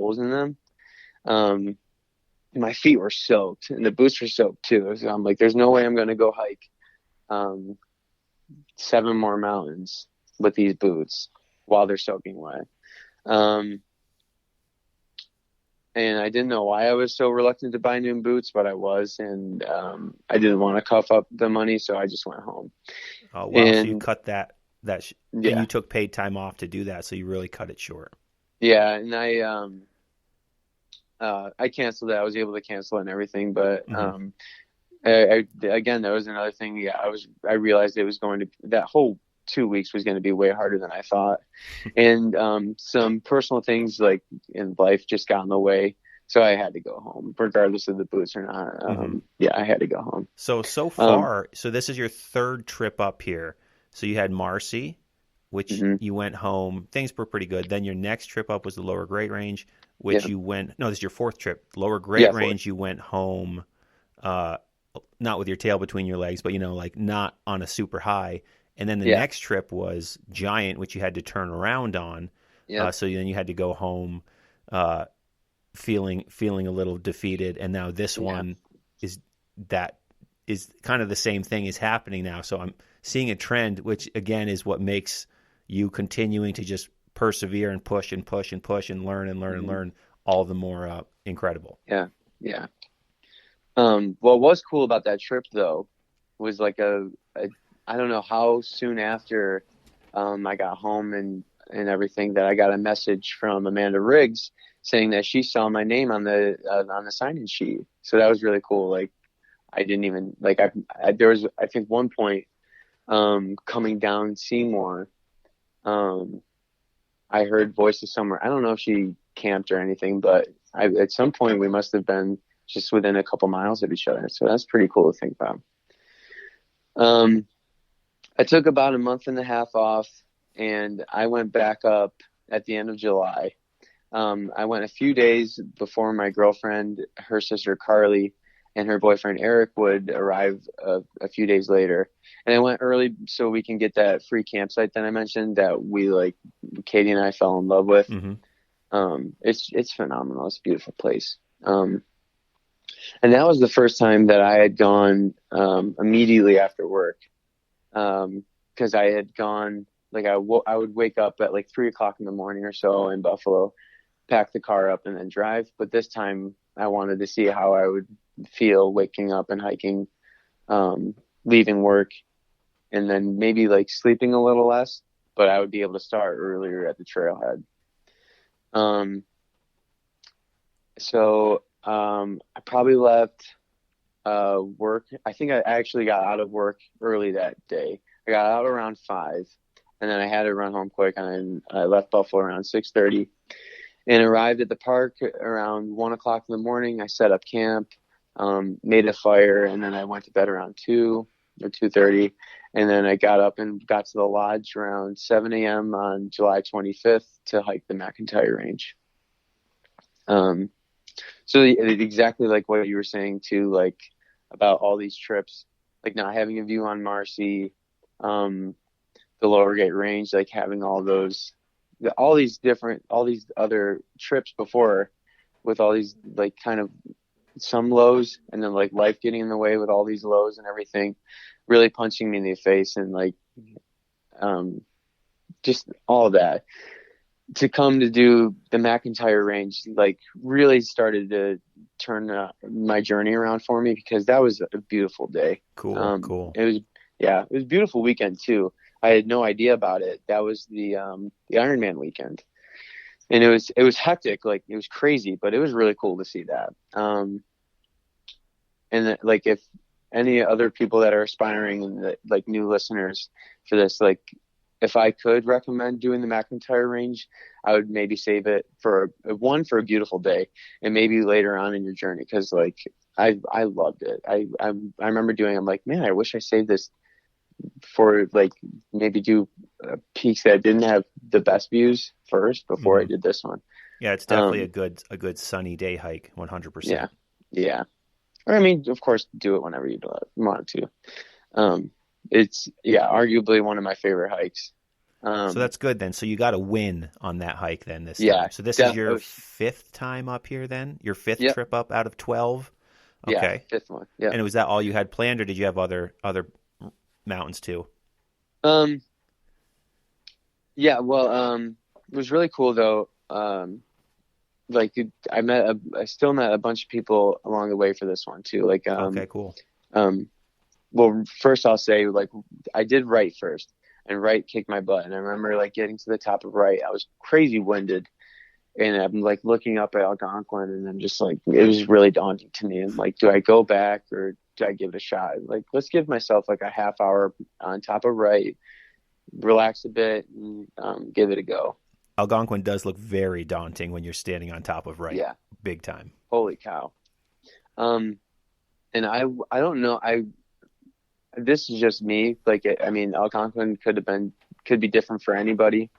holes in them. My feet were soaked and the boots were soaked too. So I'm like, there's no way I'm going to go hike 7 more mountains with these boots while they're soaking wet. And I didn't know why I was so reluctant to buy new boots, but I was, and I didn't want to cough up the money, so I just went home. Oh, wow. So you And cut and yeah, you took paid time off to do that. So you really cut it short. yeah, and I canceled it. I was able to cancel it and everything, but Hmm. again, that was another thing. Yeah, I realized it was going to that whole 2 weeks was going to be way harder than I thought, and some personal things like in life just got in the way, so I had to go home, regardless of the boots or not. Hmm. Yeah, I had to go home. So Um, far, so this is your third trip up here. So you had Marcy, which hmm you went home. Things were pretty good. Then your next trip up was the Lower Great Range, which yeah, you went. No, this is your fourth trip. Lower Great yeah, fourth. Range, you went home, uh, not with your tail between your legs, but like not on a super high. And then the Yeah, next trip was Giant, which you had to turn around on. yep, So then you had to go home, uh, feeling a little defeated. And now this yeah, one is that is kind of the same thing is happening now. So I'm seeing a trend, which again is what makes you continuing to just persevere and push and push and push and learn and learn and hmm learn all the more incredible. yeah, yeah. What was cool about that trip though was like I don't know how soon after I got home and everything that I got a message from Amanda Riggs saying that she saw my name on the sign-in sheet. So that was really cool. Like I didn't even like there was I think one point coming down Seymour, um I heard voices somewhere. I don't know if she camped or anything, but at some point we must have been just within a couple miles of each other. So that's pretty cool to think about. Um, I took about a month and a half off, and I went back up at the end of July. I went a few days before my girlfriend, her sister Carly, and her boyfriend Eric would arrive a few days later. And I went early so we can get that free campsite that I mentioned that we like, Katie and I fell in love with. Hmm. It's phenomenal. It's a beautiful place. And that was the first time that I had gone immediately after work. Because I had gone like I would wake up at like 3 o'clock in the morning or so in Buffalo, pack the car up, and then drive. But this time I wanted to see how I would feel waking up and hiking, leaving work, and then maybe like sleeping a little less. But I would be able to start earlier at the trailhead. Um, so I probably left work. I think I actually got out of work early that day. I got out around 5, and then I had to run home quick, and I left Buffalo around 6:30, and arrived at the park around 1 o'clock in the morning. I set up camp, made a fire, and then I went to bed around 2 or 2:30, and then I got up and got to the lodge around 7 a.m. on July 25th to hike the McIntyre Range. Um, so exactly like what you were saying too, like about all these trips, like not having a view on Marcy, um, the Lower Gate Range, like having all these other trips before with all these like kind of some lows and then like life getting in the way with all these lows and everything, really punching me in the face and like um, just all that to come to do the McIntyre Range, like really started to turn my journey around for me because that was a beautiful day. Cool, cool. It was, yeah, it was a beautiful weekend too. I had no idea about it. That was the Ironman weekend, and it was hectic, like it was crazy, but it was really cool to see that. And like if any other people that are aspiring and like new listeners for this, like if I could recommend doing the McIntyre Range, I would maybe save it for a beautiful day and maybe later on in your journey because like I loved it. I remember doing. I'm like, man, I wish I saved this for like maybe do peaks that didn't have the best views first before I Hmm. did this one. Yeah, it's definitely Um, a good sunny day hike, yeah, 100%. yeah. Or I mean, of course, do it whenever you want to. Um, it's yeah, arguably one of my favorite hikes. So Um, that's good then. So you got a win on that hike then this yeah, time. So this is your oh, fifth time up here then? Your fifth yep, trip up out of 12? yeah, Okay. fifth one. Yep. And was that all you had planned, or did you have other mountains too? Um, yeah, well, it was really cool though. Like I still met a bunch of people along the way for this one too. Like, Okay, cool. um, well, first I'll say like I did Wright first, and Wright kicked my butt. And I remember like getting to the top of Wright, I was crazy winded, and I'm like looking up at Algonquin, and I'm just like it was really daunting to me. And like, do I go back or do I give it a shot? Like, let's give myself like a half hour on top of Wright, relax a bit, and give it a go. Algonquin does look very daunting when you're standing on top of right, Yeah, big time. holy cow. Um, and I don't know. This is just me. Like, I mean, Algonquin could be different for anybody,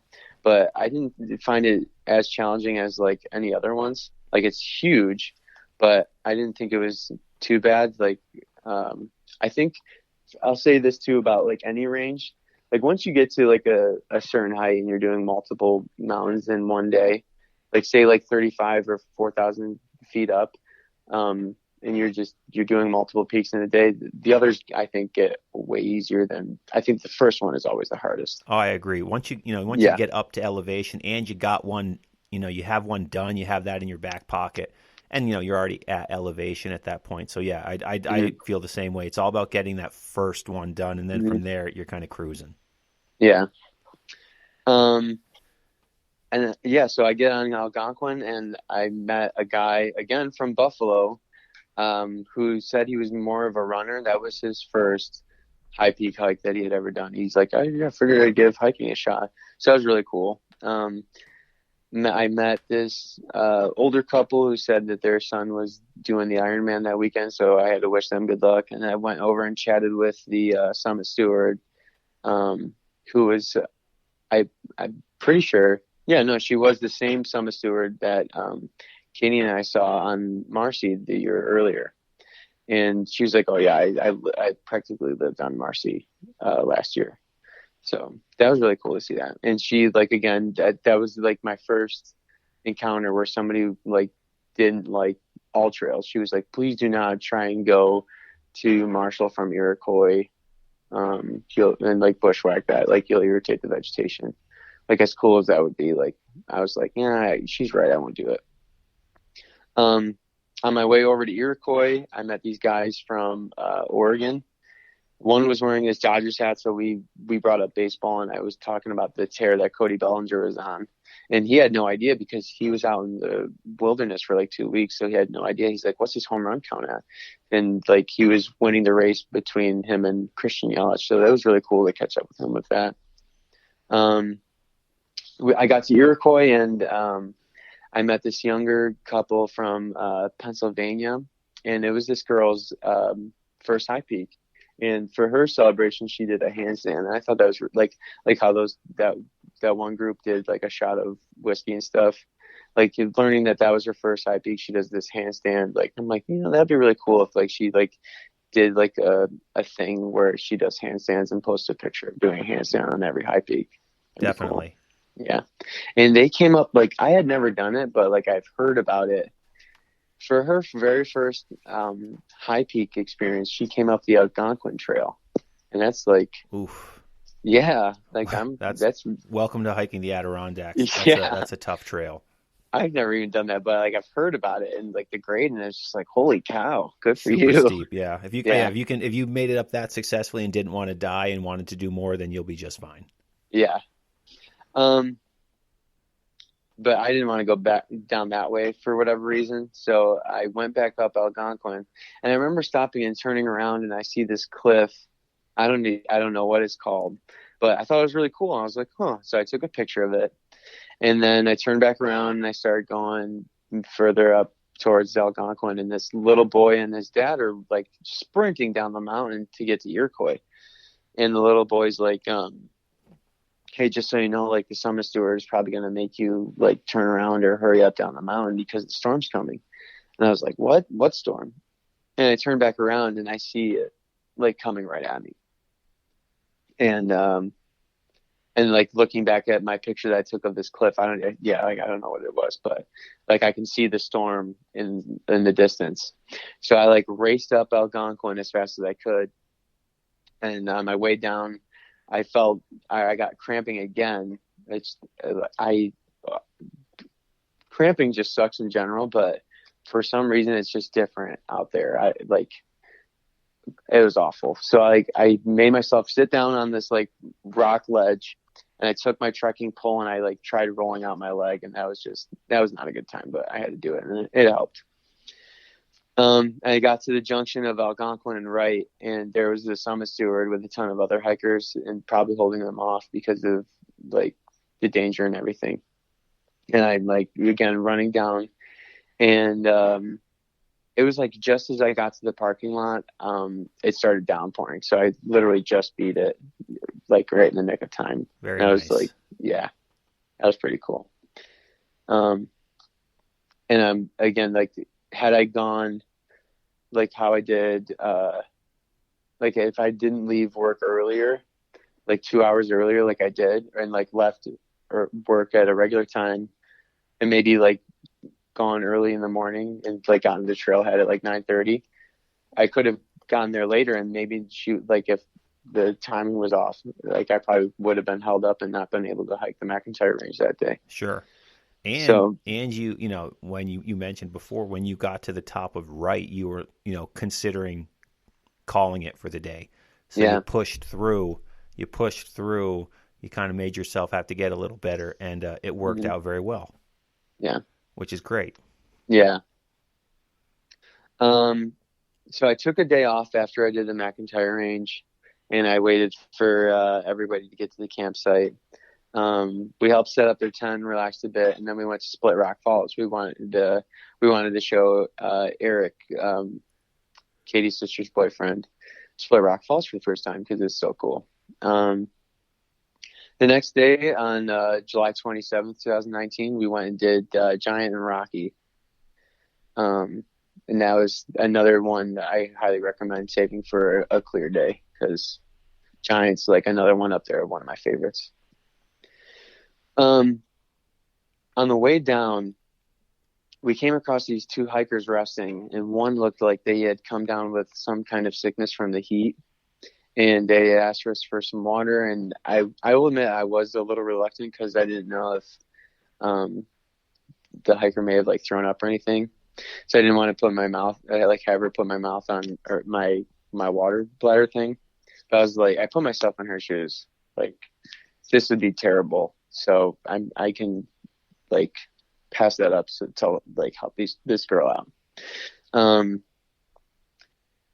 but I didn't find it as challenging as like any other ones. Like, it's huge, but I didn't think it was too bad. Like, I think I'll say this too about like any range. Like, once you get to like a certain height and you're doing multiple mountains in one day, like say like 35 or 4,000 feet up, and you're doing multiple peaks in a day. The others I think get way easier than I think the first one is always the hardest. Oh, I agree. Once you Yeah. get up to elevation and you got one, you have one done, you have that in your back pocket, and you're already at elevation at that point. So yeah, I Mm-hmm. feel the same way. It's all about getting that first one done, and then Mm-hmm. from there you're kind of cruising. Yeah. Um, and yeah, so I get on Algonquin and I met a guy again from Buffalo, who said he was more of a runner. That was his first high peak hike that he had ever done. He's like, I figured I'd give hiking a shot. So that was really cool. I met this older couple who said that their son was doing the Ironman that weekend, so I had to wish them good luck. And I went over and chatted with the summit steward, um, who was I'm pretty sure, yeah, no, she was the same summit steward that Katie and I saw on Marcy the year earlier. And she was like, "Oh yeah, I practically lived on Marcy last year." So that was really cool to see that. And she like again that was like my first encounter where somebody like didn't like all trails. She was like, "Please do not try and go to Marshall from Iroquois, and like bushwhack that. Like you'll irritate the vegetation." Like as cool as that would be, like I was like, "Yeah, she's right. I won't do it." Um, on my way over to Iroquois, I met these guys from Oregon. One was wearing his Dodgers hat, so we brought up baseball, and I was talking about the tear that Cody Bellinger was on, and he had no idea because he was out in the wilderness for like 2 weeks, so he had no idea. He's like, "What's his home run count at?" And like he was winning the race between him and Christian Yelich, so that was really cool to catch up with him with that. Um, I got to Iroquois, and I met this younger couple from Pennsylvania, and it was this girl's first high peak. And for her celebration, she did a handstand. And I thought that was like how that one group did like a shot of whiskey and stuff. Like learning that was her first high peak, she does this handstand. Like I'm like, that'd be really cool if like she like did like a thing where she does handstands and posts a picture of doing a handstand on every high peak. That'd be cool. Definitely. Yeah. And they came up like I had never done it, but like I've heard about it. For her very first high peak experience, she came up the Algonquin Trail, and that's like, Oof. yeah, like That's welcome to hiking the Adirondacks. yeah. That's a tough trail. I've never even done that, but like I've heard about it and like the grade, and it's just like, holy cow, good for Super you. steep. Yeah. Yeah, If you made it up that successfully and didn't want to die and wanted to do more, then you'll be just fine. yeah. Um, but I didn't want to go back down that way for whatever reason. So I went back up Algonquin, and I remember stopping and turning around, and I see this cliff. I don't know what it's called, but I thought it was really cool. I was like, huh. So I took a picture of it, and then I turned back around and I started going further up towards Algonquin, and this little boy and his dad are like sprinting down the mountain to get to Iroquois. And the little boy's like, hey, just so you know, like the summit steward is probably going to make you like turn around or hurry up down the mountain because the storm's coming. And I was like, what storm? And I turn back around and I see it like coming right at me. And And like looking back at my picture that I took of this cliff, I don't know what it was, but like I can see the storm in the distance. So I like raced up Algonquin as fast as I could, and on my way down, I got cramping again. It's I Cramping just sucks in general, but for some reason it's just different out there. It was awful. So I made myself sit down on this like rock ledge, and I took my trekking pole and I like tried rolling out my leg, and that was not a good time, but I had to do it, and it helped. I got to the junction of Algonquin and Wright, and there was a summit steward with a ton of other hikers and probably holding them off because of like the danger and everything. And I'm like, again, running down, and it was like just as I got to the parking lot, it started downpouring. So I literally just beat it, like right in the nick of time. Very and I nice. was like, yeah, that was pretty cool. And I'm again, like, had I gone like how I did, like if I didn't leave work earlier, like 2 hours earlier, like I did, and like left or work at a regular time, and maybe like gone early in the morning and like gotten to the trailhead at like 9:30, I could have gotten there later and maybe shoot, like if the timing was off, like I probably would have been held up and not been able to hike the McIntyre range that day. Sure. And So you know, when you mentioned before, when you got to the top of Wright, you were, considering calling it for the day. So yeah. you pushed through, you kind of made yourself have to get a little better, and it worked Mm-hmm. out very well. Yeah. Which is great. Yeah. So I took a day off after I did the McIntyre range, and I waited for everybody to get to the campsite. We helped set up their tent, relaxed a bit, and then we went to Split Rock Falls. We wanted to show Eric, Katie's sister's boyfriend, Split Rock Falls for the first time because it's so cool. The next day, on July 27th, 2019, we went and did Giant and Rocky. And that was another one that I highly recommend saving for a clear day, because Giant's like another one up there, one of my favorites. On the way down, we came across these two hikers resting, and one looked like they had come down with some kind of sickness from the heat, and they asked us for some water. And I will admit I was a little reluctant because I didn't know if the hiker may have like thrown up or anything. So I didn't want to have her put my mouth on, or my water bladder thing. But I was like, I put myself in her shoes. Like, this would be terrible. So I can like pass that up to like help this girl out.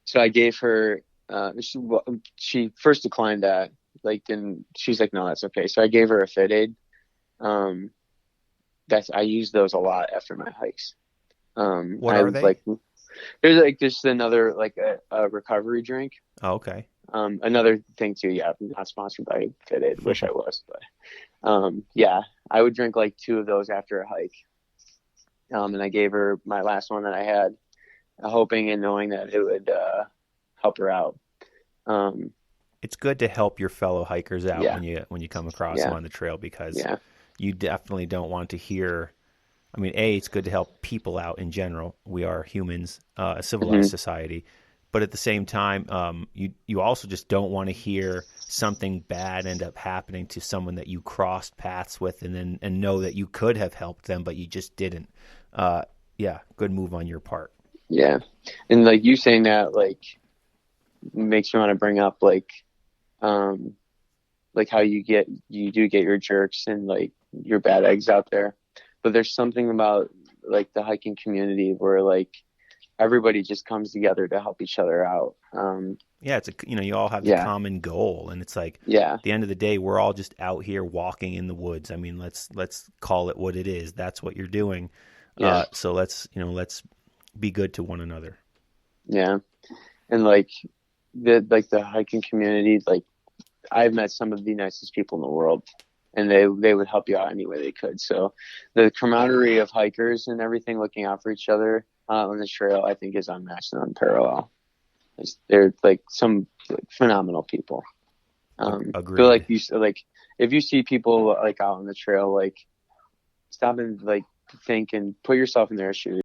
So I gave her, she first declined that, like, and she's like, no, that's okay. So I gave her a Fit Aid. I use those a lot after my hikes. What are they? Like, there's like just another like a recovery drink. Oh, okay. Another thing too. Yeah, I'm not sponsored by Fit Aid. Wish I was, but yeah, I would drink like 2 of those after a hike. And I gave her my last one that I had, hoping and knowing that it would help her out. It's good to help your fellow hikers out when you come across them on the trail, because you definitely don't want to hear. I mean, it's good to help people out in general. We are humans, a civilized society. But at the same time, you also just don't want to hear something bad end up happening to someone that you crossed paths with, and know that you could have helped them, but you just didn't. Good move on your part. Yeah. And like you saying that, like, makes me want to bring up like how you do get your jerks and like your bad eggs out there. But there's something about like the hiking community where like everybody just comes together to help each other out. It's you all have the common goal, and it's like at the end of the day, we're all just out here walking in the woods. I mean, let's call it what it is. That's what you're doing. So let's be good to one another. Yeah. And like the hiking community, like I've met some of the nicest people in the world, and they would help you out any way they could. So the camaraderie of hikers and everything, looking out for each other on the trail, I think is unmatched and unparalleled. They're like some phenomenal people. Agreed. But like you said, like if you see people like out on the trail, like stop and like think and put yourself in their shoes.